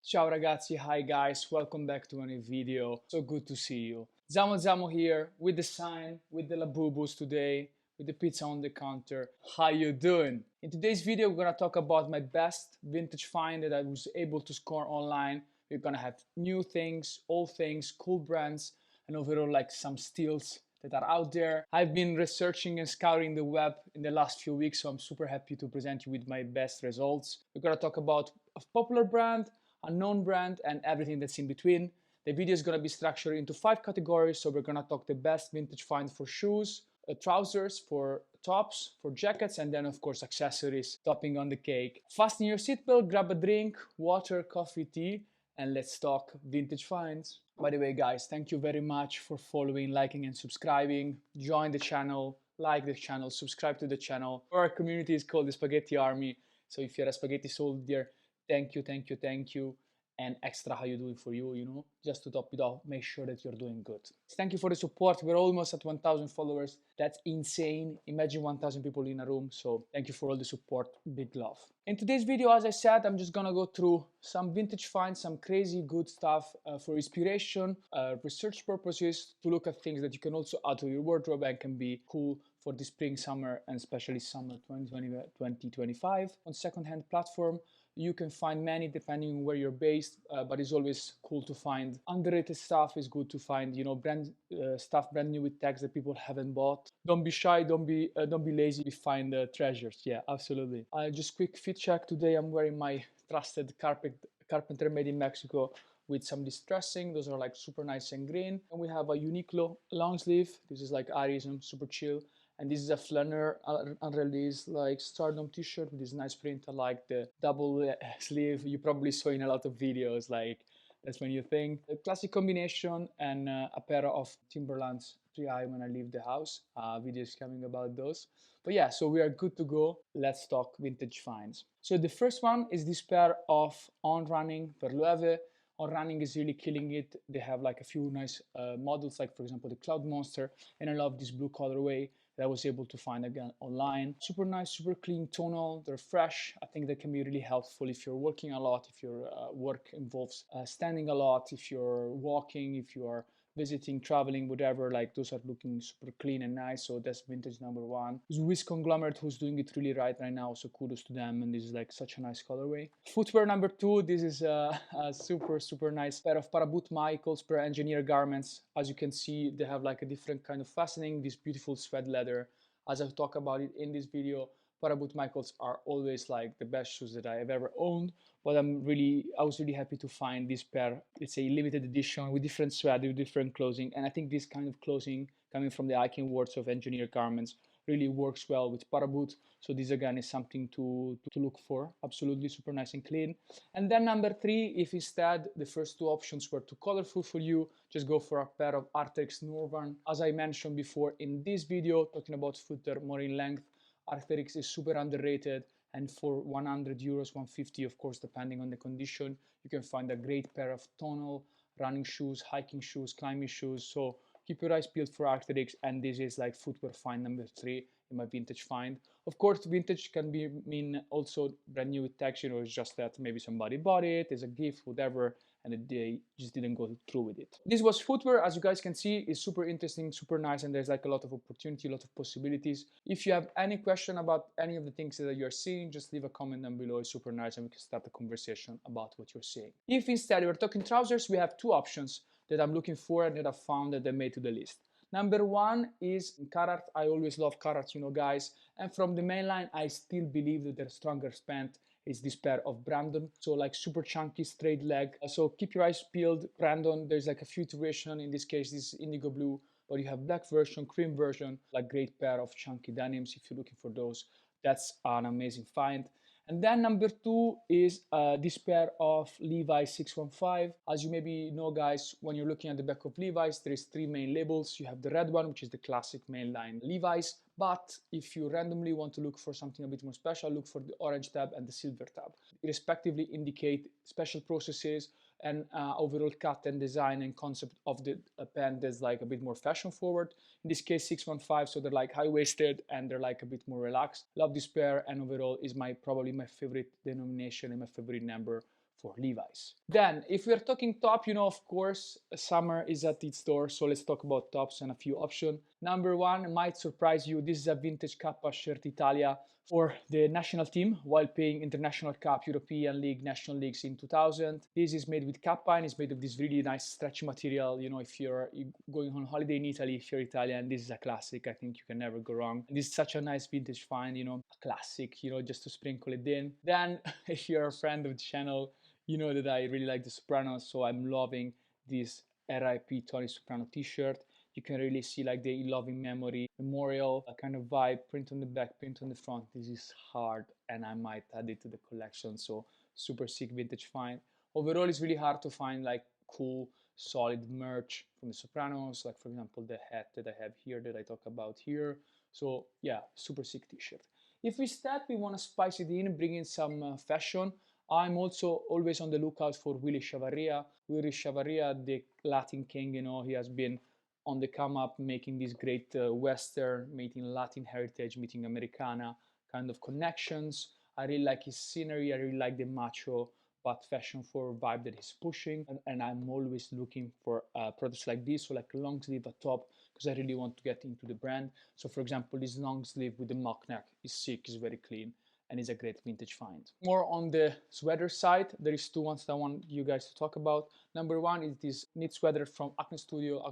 Ciao ragazzi, hi guys, welcome back to a new video. So good to see you. Zamo here with the sign, with the labubus today, with the pizza on the counter. How you doing? In today's video, we're gonna talk about my best vintage find that I was able to score online. We're gonna have new things, old things, cool brands, and overall like some steals that are out there. I've been researching and scouring the web in the last few weeks, so I'm super happy to present you with my best results. We're gonna talk about a popular brand, a known brand, and everything that's in between. The video is going to be structured into 5 categories. So we're going to talk the best vintage find for shoes, trousers, for tops, for jackets, and then of course accessories, topping on the cake. Fasten your seatbelt, grab a drink, water, coffee, tea, and let's talk vintage finds. By the way, guys, thank you very much for following, liking, and subscribing. Join the channel, like the channel, subscribe to the channel. Our community is called the Spaghetti Army. So if you're a spaghetti soldier, thank you, and extra how you doing for you, just to top it off, make sure that you're doing good. Thank you for the support. We're almost at 1,000 followers. That's insane. Imagine 1,000 people in a room. So thank you for all the support. Big love. In today's video, as I said, I'm just gonna go through some vintage finds, some crazy good stuff for inspiration, research purposes, to look at things that you can also add to your wardrobe and can be cool for the spring, summer, and especially summer 2025 on secondhand platform. You can find many depending on where you're based, but it's always cool to find underrated stuff. It's good to find, brand stuff brand new with tags that people haven't bought. Don't be shy, don't be lazy. We find treasures. Yeah, absolutely. Just quick fit check. Today I'm wearing my trusted carpenter made in Mexico with some distressing. Those are like super nice and green. And we have a Uniqlo long sleeve. This is like Arism, super chill. And this is a Flanner unreleased like Stardom t-shirt with this nice print. I like the double sleeve. You probably saw in a lot of videos, like that's when you think. A classic combination and a pair of Timberlands 3i when I leave the house. Videos coming about those. But yeah, so we are good to go. Let's talk vintage finds. So the first one is this pair of On Running per loewe. On Running is really killing it. They have like a few nice models, like for example the Cloud Monster, and I love this blue colorway that I was able to find again online. Super nice, super clean tonal. They're fresh. I think they can be really helpful if you're working a lot, if your work involves standing a lot, if you're walking, if you are visiting, traveling, whatever. Like those are looking super clean and nice. So that's vintage number one. Swiss conglomerate who's doing it really right now. So kudos to them. And this is like such a nice colorway. Footwear number two. This is a super nice pair of paraboot Michaels per engineer garments. As you can see, they have like a different kind of fastening. This beautiful sweat leather. As I've talked about it in this video, paraboot Michaels are always like the best shoes that I have ever owned. But I was really happy to find this pair. It's a limited edition with different sweat, with different clothing. And I think this kind of clothing coming from the icon words of engineer garments really works well with paraboot. So this again is something to look for. Absolutely super nice and clean. And then number three, if instead the first two options were too colorful for you, just go for a pair of arcteryx Northern. As I mentioned before in this video, talking about footwear more in length, arcteryx is super underrated. And for 100 euros, 150, of course, depending on the condition, you can find a great pair of tonal running shoes, hiking shoes, climbing shoes. So keep your eyes peeled for arcteryx, and this is like footwear find number three in my vintage find. Of course, vintage can mean also brand new with tags, it's just that maybe somebody bought it as a gift, whatever, and they just didn't go through with it. This was footwear, as you guys can see, is super interesting, super nice, and there's like a lot of opportunity, a lot of possibilities. If you have any question about any of the things that you're seeing, just leave a comment down below. It's super nice, and we can start a conversation about what you're seeing. If instead we're talking trousers, we have two options that I'm looking for and that I found that they made to the list. Number one is Carhartt. I always love Carhartt, guys. And from the mainline, I still believe that their stronger spent is this pair of Brandon. So like super chunky straight leg. So keep your eyes peeled. Brandon, there's like a few iterations. In this case, this is indigo blue, but you have black version, cream version, like great pair of chunky denims if you're looking for those. That's an amazing find. And then number two is this pair of Levi's 615. As you maybe know, guys, when you're looking at the back of Levi's, there is three main labels. You have the red one, which is the classic mainline Levi's. But if you randomly want to look for something a bit more special, look for the orange tab and the silver tab. They respectively indicate special processes and overall cut and design and concept of the pant that's like a bit more fashion forward. In this case 615, so they're like high-waisted and they're like a bit more relaxed. Love this pair, and overall is probably my favorite denomination and my favorite number for Levi's. Then, if we're talking top, you know, of course, summer is at its door, so let's talk about tops and a few options. Number one might surprise you. This is a vintage Kappa shirt Italia for the national team while playing International Cup, European League, National Leagues in 2000. This is made with Kappa and it's made of this really nice stretchy material. You know, if you're going on holiday in Italy, if you're Italian, this is a classic. I think you can never go wrong. And this is such a nice vintage find, you know, a classic, you know, just to sprinkle it in. Then, if you're a friend of the channel, you know that I really like the Sopranos, so I'm loving this RIP Tony Soprano t-shirt. You can really see like the loving memory, memorial, a kind of vibe, print on the back, print on the front. This is hard and I might add it to the collection, so super sick vintage find. Overall, it's really hard to find like cool, solid merch from the Sopranos, like for example, the hat that I have here that I talk about here. So yeah, super sick t-shirt. If instead we want to spice it in, bring in some fashion, I'm also always on the lookout for Willy Chavarria. Willy Chavarria, the Latin king, you know, he has been on the come up, making this great Western, meeting Latin heritage, meeting Americana kind of connections. I really like his scenery. I really like the macho but fashion forward vibe that he's pushing. And I'm always looking for products like this, so like a long sleeve, a top, because I really want to get into the brand. So for example, this long sleeve with the mock neck is sick, is very clean, and is a great vintage find. More on the sweater side, there is two ones that I want you guys to talk about. Number one is this knit sweater from Acne Studio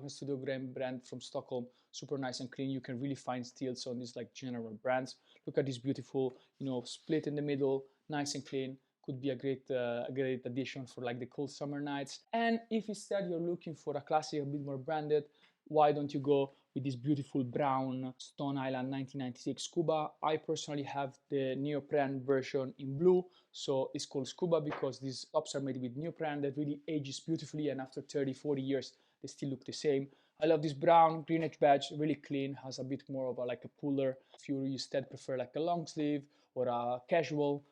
brand from Stockholm, super nice and clean. You can really find steals on these like general brands. Look at this beautiful, you know, split in the middle, nice and clean. Could be a great addition for like the cold summer nights. And if instead you're looking for a classic, a bit more branded, why don't you go with this beautiful brown Stone Island 1996 Scuba? I personally have the neoprene version in blue, so it's called Scuba because these tops are made with neoprene that really ages beautifully, and after 30-40 years they still look the same. I love this brown green edge badge, really clean, has a bit more of a, like a puller. If you instead prefer like a long sleeve or a casual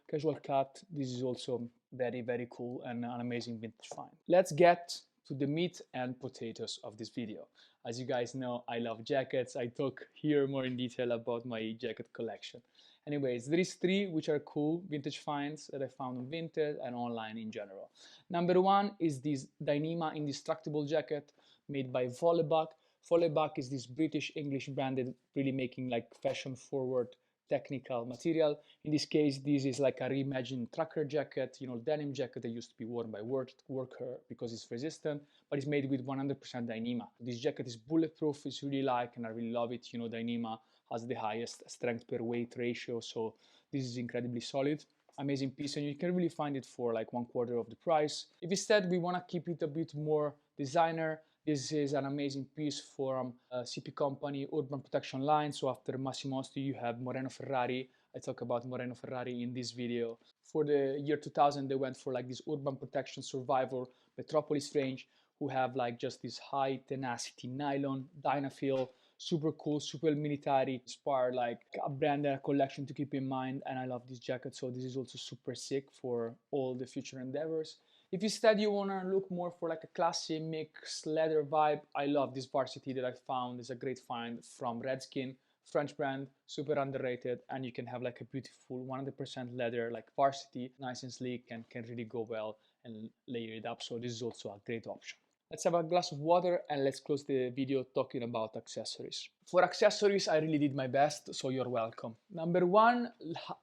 cut, this is also very, very cool and an amazing vintage find. Let's get to the meat and potatoes of this video. As you guys know, I love jackets. I talk here more in detail about my jacket collection. Anyways, there is three which are cool vintage finds that I found on Vinted and online in general. Number one is this Dyneema Indestructible jacket made by Volleback. Volleback is this British English brand that really making like fashion forward technical material. In this case, this is like a reimagined trucker jacket, you know, denim jacket that used to be worn by worker because it's resistant, but it's made with 100% Dyneema. This jacket is bulletproof, it's really like, and I really love it. You know, Dyneema has the highest strength per weight ratio, so this is incredibly solid. Amazing piece, and you can really find it for like 1/4 of the price. If instead we want to keep it a bit more designer, this is an amazing piece from CP Company Urban Protection line. So after Massimo Osti, you have Moreno Ferrari. I talk about Moreno Ferrari in this video. For the year 2000, they went for like this Urban Protection Survivor Metropolis range, who have like just this high tenacity nylon, Dynafil, super cool, super military, inspired, like a brand and a collection to keep in mind. And I love this jacket, so this is also super sick for all the future endeavors. If instead you want to look more for like a classy mixed leather vibe, I love this Varsity that I found. It's a great find from Redskin, French brand, super underrated, and you can have like a beautiful 100% leather like Varsity, nice and sleek, and can really go well and layer it up. So this is also a great option. Let's have a glass of water and let's close the video talking about accessories. For accessories, I really did my best, so you're welcome. Number one,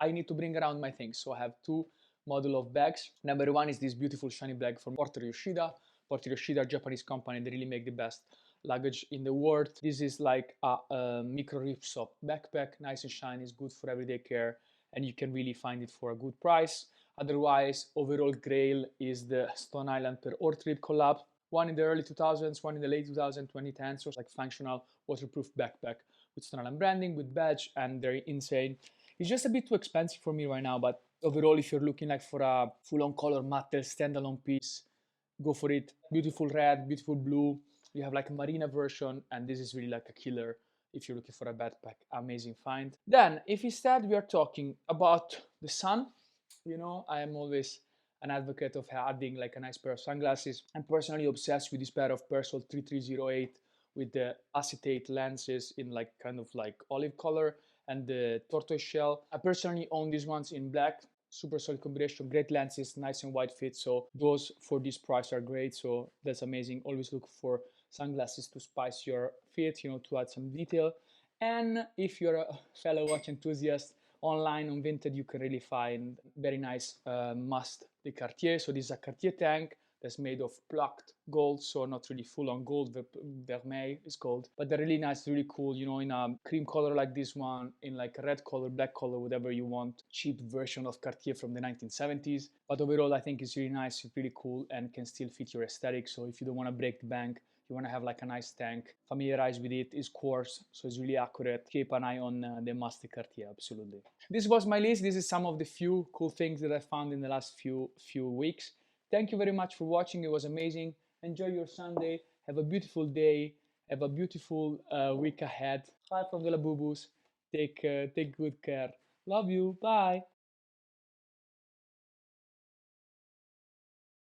I need to bring around my things. So I have two model of bags. Number one is this beautiful shiny bag from Yoshida. Yoshida, Japanese company, they really make the best luggage in the world. This is like a micro ripstop backpack, nice and shiny, it's good for everyday care, and you can really find it for a good price. Otherwise, overall grail is the Stone Island per Ortlieb collab. One in the early 2000s, one in the late 2000s, 2010s, so it's like functional waterproof backpack with Stone Island branding, with badge, and they're insane. It's just a bit too expensive for me right now, but overall, if you're looking like for a full-on color matte standalone piece, go for it. Beautiful red, beautiful blue. You have like a marina version, and this is really like a killer if you're looking for a backpack. Amazing find. Then, if instead we are talking about the sun, you know, I am always an advocate of adding like a nice pair of sunglasses. I'm personally obsessed with this pair of Persol 3308 with the acetate lenses in like kind of like olive color and the tortoise shell. I personally own these ones in black. super solid combination, great lenses, nice and wide fit. So those for this price are great. So that's amazing. Always look for sunglasses to spice your fit, you know, to add some detail. And if you're a fellow watch enthusiast, online on Vinted you can really find very nice must, the Cartier. So this is a Cartier tank that's made of plucked gold, so not really full on gold, vermeil is gold, but they're really nice, really cool, you know, in a cream color like this one, in like a red color, black color, whatever you want. Cheap version of Cartier from the 1970s, but overall I think it's really nice, it's really cool, and can still fit your aesthetic. So if you don't want to break the bank, you want to have like a nice tank, familiarize with it. It's coarse, so it's really accurate. Keep an eye on the Master Cartier, absolutely. This was my list. This is some of the few cool things that I found in the last few weeks. Thank you very much for watching. It was amazing. Enjoy your Sunday. Have a beautiful day. Have a beautiful week ahead. Bye from the Labubus. Take good care. Love you. Bye.